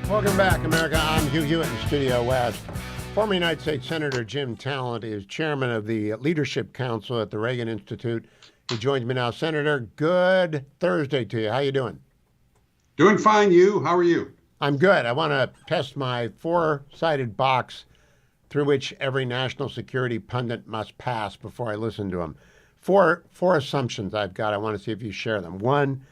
Welcome back, America. I'm Hugh in Studio West. Former United States Senator Jim Talent is chairman of the Leadership Council at the Reagan Institute. He joins me now. Senator, good Thursday to you. How you doing? Doing fine, Hugh. How are you? I'm good. I want to test my four-sided box through which every national security pundit must pass before I listen to them. Four assumptions I've got. I want to see if you share them. One,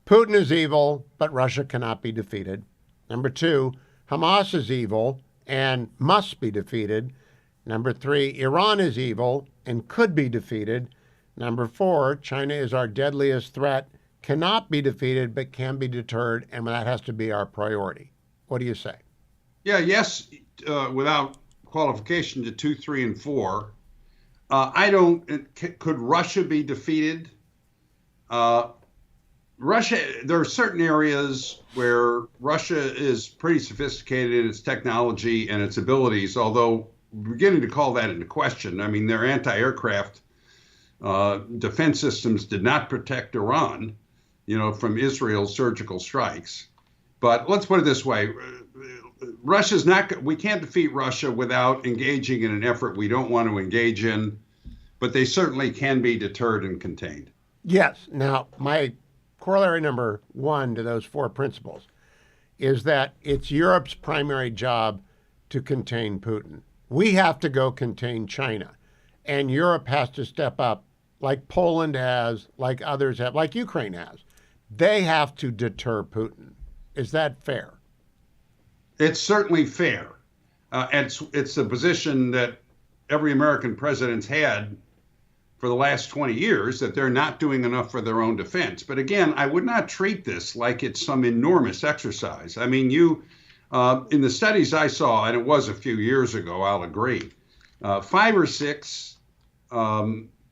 Putin is evil, but Russia cannot be defeated. Number two, Hamas is evil and must be defeated. Number three, Iran is evil and could be defeated. Number four, China is our deadliest threat, cannot be defeated, but can be deterred, and that has to be our priority. What do you say? Yeah, yes, without qualification to 2, 3, and 4. Could Russia be defeated? There are certain areas where Russia is pretty sophisticated in its technology and its abilities, although we're beginning to call that into question. I mean, their anti-aircraft defense systems did not protect Iran, from Israel's surgical strikes. But let's put it this way. We can't defeat Russia without engaging in an effort we don't want to engage in, but they certainly can be deterred and contained. Yes. Now, my corollary number one to those four principles is that it's Europe's primary job to contain Putin. We have to go contain China, and Europe has to step up like Poland has, like others have, like Ukraine has. They have to deter Putin. Is that fair? It's certainly fair. It's a position that every American president's had for the last 20 years, that they're not doing enough for their own defense. But again, I would not treat this like it's some enormous exercise. I mean, in the studies I saw, and it was a few years ago, I'll agree, 5 or 6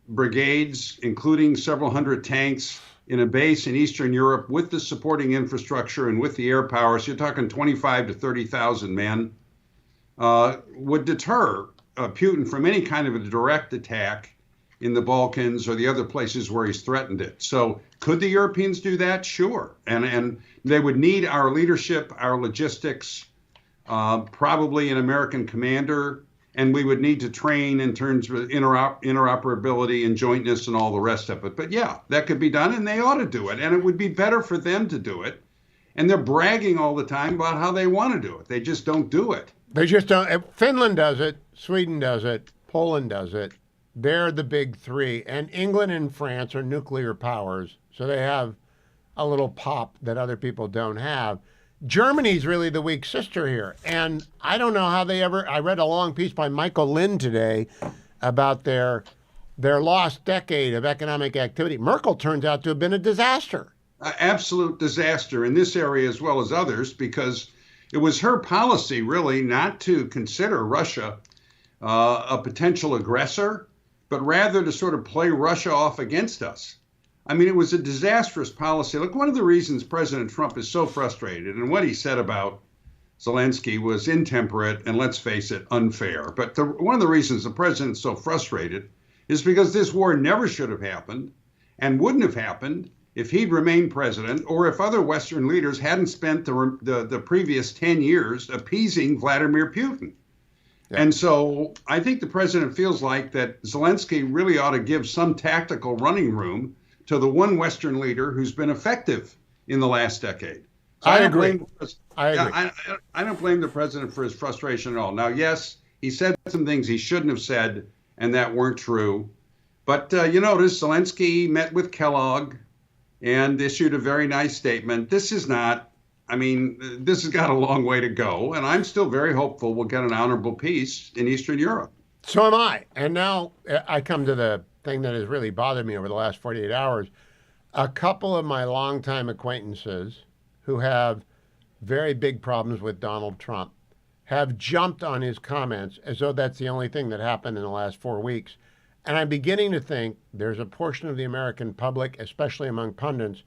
brigades, including several hundred tanks, in a base in Eastern Europe with the supporting infrastructure and with the air power, so you're talking 25 to 30,000 men, would deter Putin from any kind of a direct attack in the Balkans or the other places where he's threatened it. So could the Europeans do that? Sure. And they would need our leadership, our logistics, probably an American commander, and we would need to train in terms of interoperability and jointness and all the rest of it. But yeah, that could be done, and they ought to do it. And it would be better for them to do it. And they're bragging all the time about how they want to do it. They just don't do it. They just don't. Finland does it. Sweden does it. Poland does it. They're the big three. And England and France are nuclear powers, so they have a little pop that other people don't have. Germany's really the weak sister here. And I don't know how I read a long piece by Michael Lind today about their lost decade of economic activity. Merkel turns out to have been a disaster. Absolute disaster in this area as well as others, because it was her policy really not to consider Russia a potential aggressor, but rather to sort of play Russia off against us. I mean, it was a disastrous policy. Look, one of the reasons President Trump is so frustrated, and what he said about Zelensky was intemperate and, let's face it, unfair. But one of the reasons the president's so frustrated is because this war never should have happened and wouldn't have happened if he'd remained president, or if other Western leaders hadn't spent the previous 10 years appeasing Vladimir Putin. Yeah. And so I think the president feels like that Zelensky really ought to give some tactical running room to the one Western leader who's been effective in the last decade. So I agree. I don't blame the president for his frustration at all. Now, yes, he said some things he shouldn't have said and that weren't true. But you notice Zelensky met with Kellogg and issued a very nice statement. This has got a long way to go. And I'm still very hopeful we'll get an honorable peace in Eastern Europe. So am I. And now I come to the thing that has really bothered me over the last 48 hours. A couple of my longtime acquaintances who have very big problems with Donald Trump have jumped on his comments as though that's the only thing that happened in the last 4 weeks. And I'm beginning to think there's a portion of the American public, especially among pundits,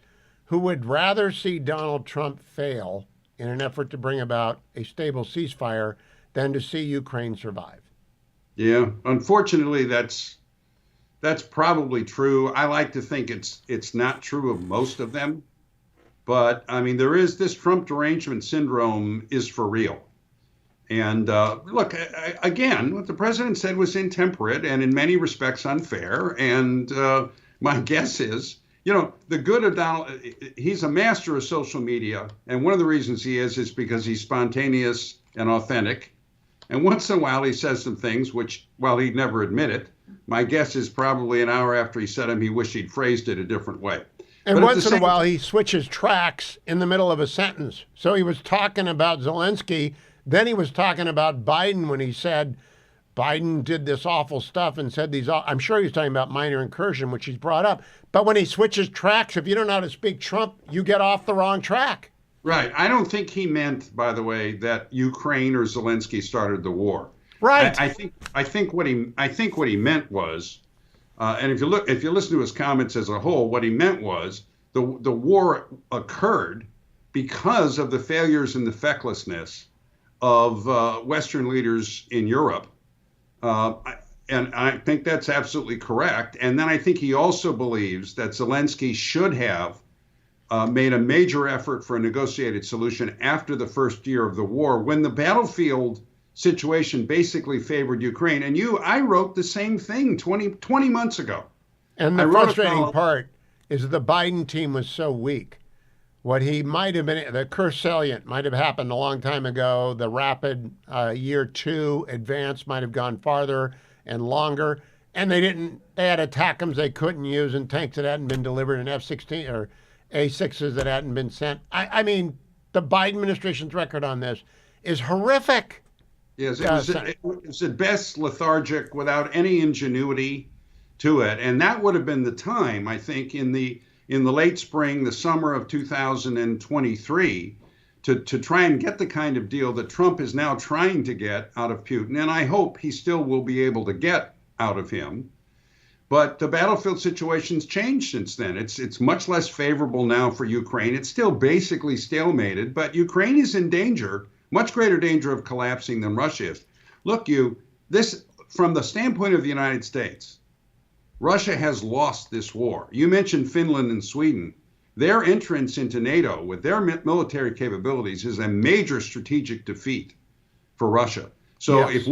who would rather see Donald Trump fail in an effort to bring about a stable ceasefire than to see Ukraine survive. Yeah, unfortunately, that's probably true. I like to think it's not true of most of them, But I mean, there is this Trump derangement syndrome is for real. And look, again, what the president said was intemperate and in many respects unfair. And my guess is, the good of Donald, he's a master of social media. And one of the reasons he is because he's spontaneous and authentic. And once in a while, he says some things which, while he'd never admit it, my guess is probably an hour after he said them, he wished he'd phrased it a different way. And But at once the in a same while, he switches tracks in the middle of a sentence. So he was talking about Zelensky. Then he was talking about Biden when he said Biden did this awful stuff and said these. I'm sure he was talking about minor incursion, which he's brought up. But when he switches tracks, if you don't know how to speak Trump, you get off the wrong track. Right. I don't think he meant, by the way, that Ukraine or Zelensky started the war. Right. I think what he meant was, and if you listen to his comments as a whole, what he meant was the war occurred because of the failures and the fecklessness of Western leaders in Europe. And I think that's absolutely correct. And then I think he also believes that Zelensky should have made a major effort for a negotiated solution after the first year of the war, when the battlefield situation basically favored Ukraine. And I wrote the same thing 20 months ago. And the frustrating part is the Biden team was so weak. What he might have been, the curse salient might have happened a long time ago. The rapid year two advance might have gone farther and longer. And they had ATACMS they couldn't use and tanks that hadn't been delivered and F-16 or A-6s that hadn't been sent. I mean, the Biden administration's record on this is horrific. Yes, it was at best lethargic without any ingenuity to it. And that would have been the time, I think, in the late spring, the summer of 2023, to try and get the kind of deal that Trump is now trying to get out of Putin. And I hope he still will be able to get out of him. But the battlefield situation's changed since then. It's much less favorable now for Ukraine. It's still basically stalemated, but Ukraine is in danger, much greater danger of collapsing than Russia is. Look, this from the standpoint of the United States, Russia has lost this war. You mentioned Finland and Sweden. Their entrance into NATO with their military capabilities is a major strategic defeat for Russia. So yes.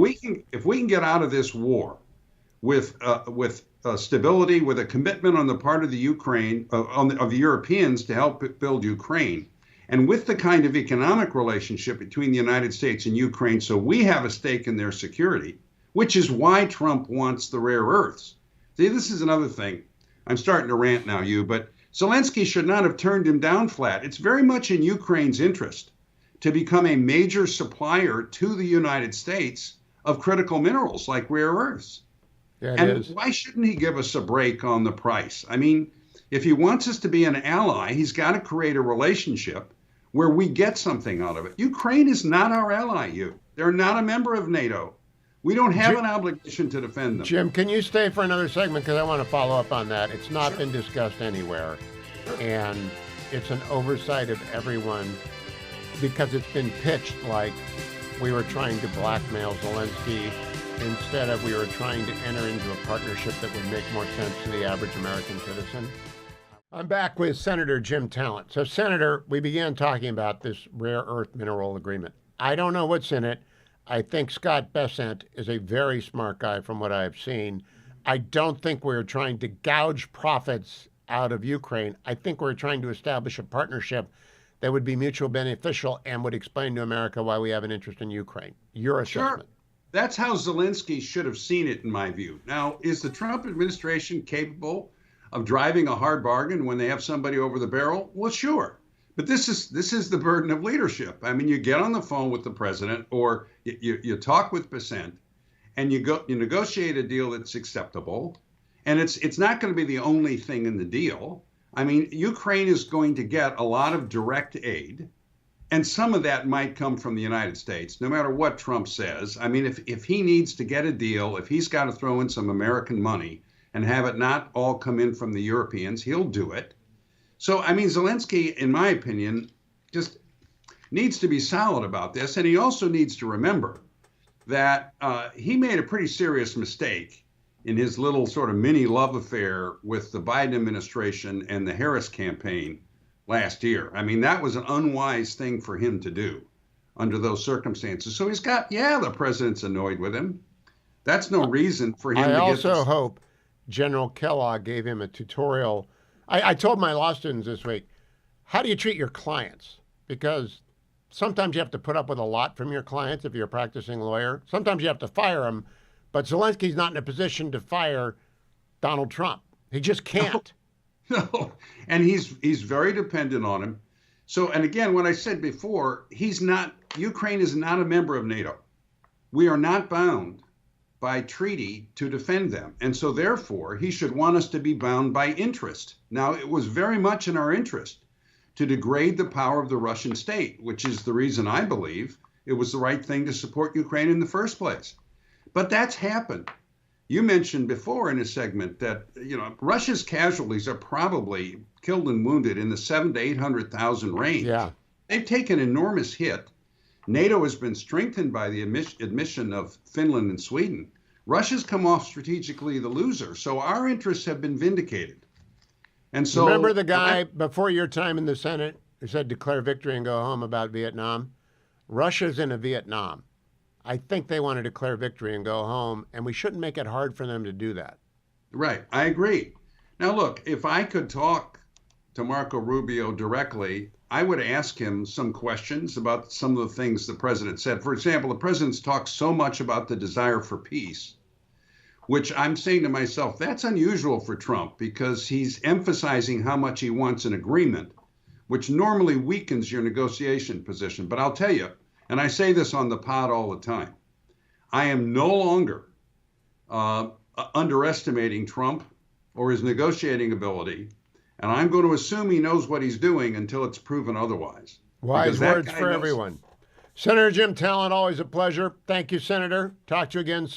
if we can get out of this war with stability, with a commitment on the part of the of the Europeans to help build Ukraine, and with the kind of economic relationship between the United States and Ukraine, so we have a stake in their security, which is why Trump wants the rare earths. See, this is another thing. I'm starting to rant now, but Zelensky should not have turned him down flat. It's very much in Ukraine's interest to become a major supplier to the United States of critical minerals like rare earths. Yeah, and why shouldn't he give us a break on the price? I mean, if he wants us to be an ally, he's got to create a relationship where we get something out of it. Ukraine is not our ally, They're not a member of NATO. We don't have an obligation to defend them. Jim, can you stay for another segment? Because I want to follow up on that. It's not been discussed anywhere. And it's an oversight of everyone because it's been pitched like we were trying to blackmail Zelensky instead of we were trying to enter into a partnership that would make more sense to the average American citizen. I'm back with Senator Jim Talent. So, Senator, we began talking about this rare earth mineral agreement. I don't know what's in it. I think Scott Bessent is a very smart guy from what I've seen. I don't think we're trying to gouge profits out of Ukraine. I think we're trying to establish a partnership that would be mutually beneficial and would explain to America why we have an interest in Ukraine. Your assessment. Sure. That's how Zelensky should have seen it, in my view. Now, is the Trump administration capable of driving a hard bargain when they have somebody over the barrel? Well, sure. But this is the burden of leadership. I mean, you get on the phone with the president, or you talk with Bessent, and you negotiate a deal that's acceptable. And it's not going to be the only thing in the deal. I mean, Ukraine is going to get a lot of direct aid, and some of that might come from the United States, no matter what Trump says. I mean, if he needs to get a deal, if he's got to throw in some American money and have it not all come in from the Europeans, he'll do it. So, I mean, Zelensky, in my opinion, just needs to be solid about this. And he also needs to remember that he made a pretty serious mistake in his little sort of mini love affair with the Biden administration and the Harris campaign last year. I mean, that was an unwise thing for him to do under those circumstances. So he's got, yeah, the president's annoyed with him. That's no reason for him I to get also this. hope General Kellogg gave him a tutorial. I told my law students this week, how do you treat your clients? Because sometimes you have to put up with a lot from your clients if you're a practicing lawyer. Sometimes you have to fire them. But Zelensky's not in a position to fire Donald Trump. He just can't. No, and he's very dependent on him. So, and again, what I said before, Ukraine is not a member of NATO. We are not bound by treaty to defend them. And so therefore, he should want us to be bound by interest. Now, it was very much in our interest to degrade the power of the Russian state, which is the reason I believe it was the right thing to support Ukraine in the first place. But that's happened. You mentioned before in a segment that, Russia's casualties are probably killed and wounded in the 700,000 to 800,000 range. Yeah. They've taken an enormous hit. NATO has been strengthened by the admission of Finland and Sweden. Russia's come off strategically the loser, so our interests have been vindicated. And so, remember the guy before your time in the Senate who said declare victory and go home about Vietnam? Russia's in a Vietnam. I think they want to declare victory and go home, and we shouldn't make it hard for them to do that. Right, I agree. Now, look, if I could talk to Marco Rubio directly, I would ask him some questions about some of the things the president said. For example, the president's talked so much about the desire for peace, which I'm saying to myself, that's unusual for Trump because he's emphasizing how much he wants an agreement, which normally weakens your negotiation position. But I'll tell you, and I say this on the pod all the time, I am no longer underestimating Trump or his negotiating ability, and I'm going to assume he knows what he's doing until it's proven otherwise. Wise words for everyone. Senator Jim Talent, always a pleasure. Thank you, Senator. Talk to you again soon.